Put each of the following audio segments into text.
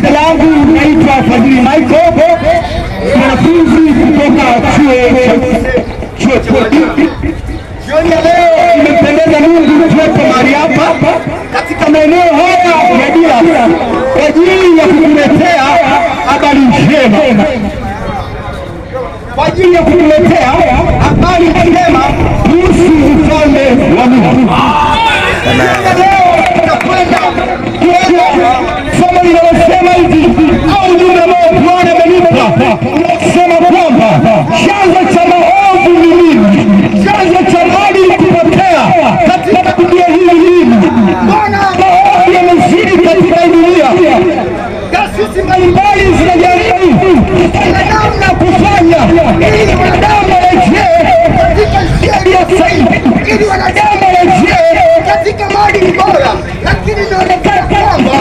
Jina langu naitwa Fadhili Michael, mwanafunzi kutoka chuo cha jioni ya leo nimependeza Mungu kuwepo mahali hapa katika maeneo haya ya Dira kwa ajili ya kukuletea habari njema, kwa ajili ya kukuletea habari njema kuhusu ufalme wa Mungu. Leo tutakwenda kuona somo linalosema hivi, au ujumbe ambao Bwana amenipa unasema kwamba chanzo cha maovu ni nini? Chanzo cha maadili kupotea katika dunia hii nini? Bwana, maovu yamezidi katika dunia. Taasisi mbalimbali zinajaribu namna kufanya ili wanadamu warejee katika njia iliyo sahihi, ili wanadamu warejee katika maadili bora, lakini inaonekana kwamba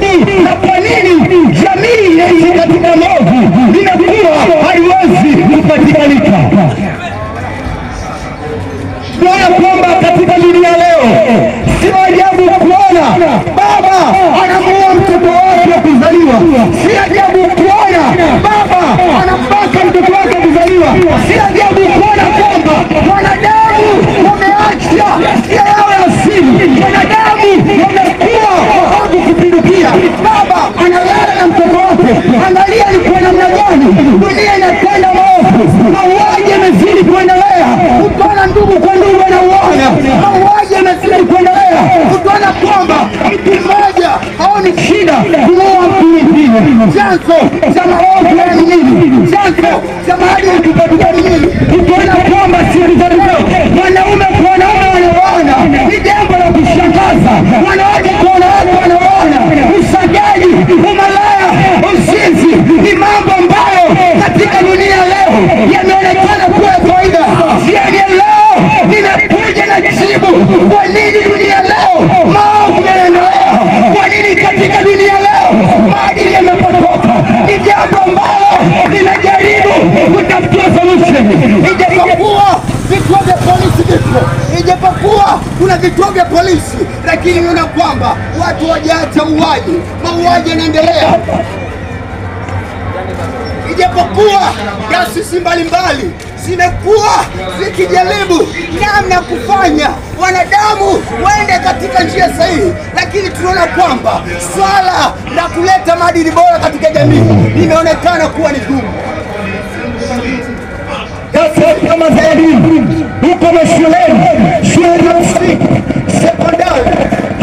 hivi na kwa nini jamii yenye katika maovu inakuwa haiwezi kupatikanika. Tunaona kwamba katika dunia leo sio ajabu kuona baba anamuua mtoto wake wa kuzaliwa, si ajabu kuona baba anambaka mtoto wake wa kuzaliwa, si ajabu kuona kwamba wanadamu wameacha njia yao ya asili, wanadamu wamekuwa waovu kupindukia. Baba analala na mtoto wake, angalia alikuwa namna gani dunia inakwenda maovu, mauaji yamezidi kuendelea, utaona ndugu kwa ndugu wanauana, mauaji yamezidi kuendelea, utaona kwamba mtu mmoja haoni shida kumuua mtu mwingine. Chanzo cha maovu ni nini? Chanzo cha maadili kupotea ni nini? Utaona kwamba wanaume kwa wanaume wanauana, ni jambo la kushangaza. Wanawake kwa wanawake wanauana, usagaji, umalaya, uzinzi ni mambo ambayo katika dunia leo yameonekana kuwa kawaida. Jioni ya leo ninakuja na jibu, kwa nini dunia leo maovu yanaendelea? Kwa nini katika dunia leo maadili yamepotoka? Ni jambo ambalo ninajaribu kutafutia solution. Ijapokuwa vituo vya polisi vipo, ijapokuwa kuna vituo vya polisi, lakini unaona kwamba watu hawajaacha mauaji yanaendelea. Ijapokuwa taasisi mbalimbali zimekuwa zikijaribu namna kufanya wanadamu waende katika njia sahihi, lakini tunaona kwamba swala la kuleta maadili bora katika jamii limeonekana kuwa ni gumu. Kama za elimu huko mashuleni, shule za msingi, sekondari,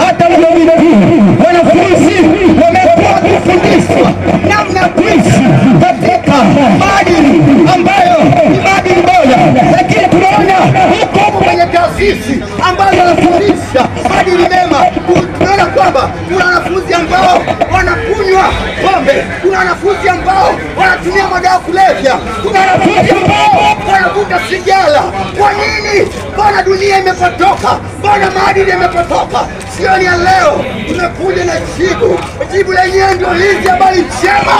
hata vyuo vikuu, wanafunzi wamekuwa wakifundishwa namna ya kuishi katika maadili ambayo ni maadili bora, lakini tunaona huko kwenye taasisi ambazo wanafundisha maadili mema, tunaona kwamba kuna wanafunzi ambao wanakunywa pombe, kuna wanafunzi ambao wanatumia madawa kulevya, kuna wanafunzi ambao wanavuta sigara. Kwa nini? Mbona dunia imepotoka? Mbona maadili yamepotoka? Jioni ya leo tumekuja na jibu lenyewe ndio hizi habari njema.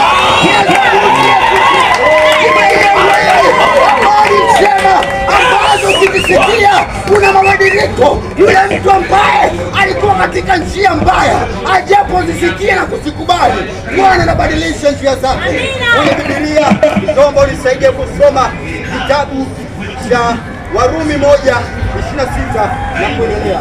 Habari njema ambazo ukisikia kuna mabadiliko. Yule mtu ambaye alikuwa katika njia mbaya, ajapozisikia na kuzikubali, Bwana anabadilisha njia zake. Kwenye Biblia naomba unisaidie kusoma kitabu cha Warumi 1:26 na kuendelea.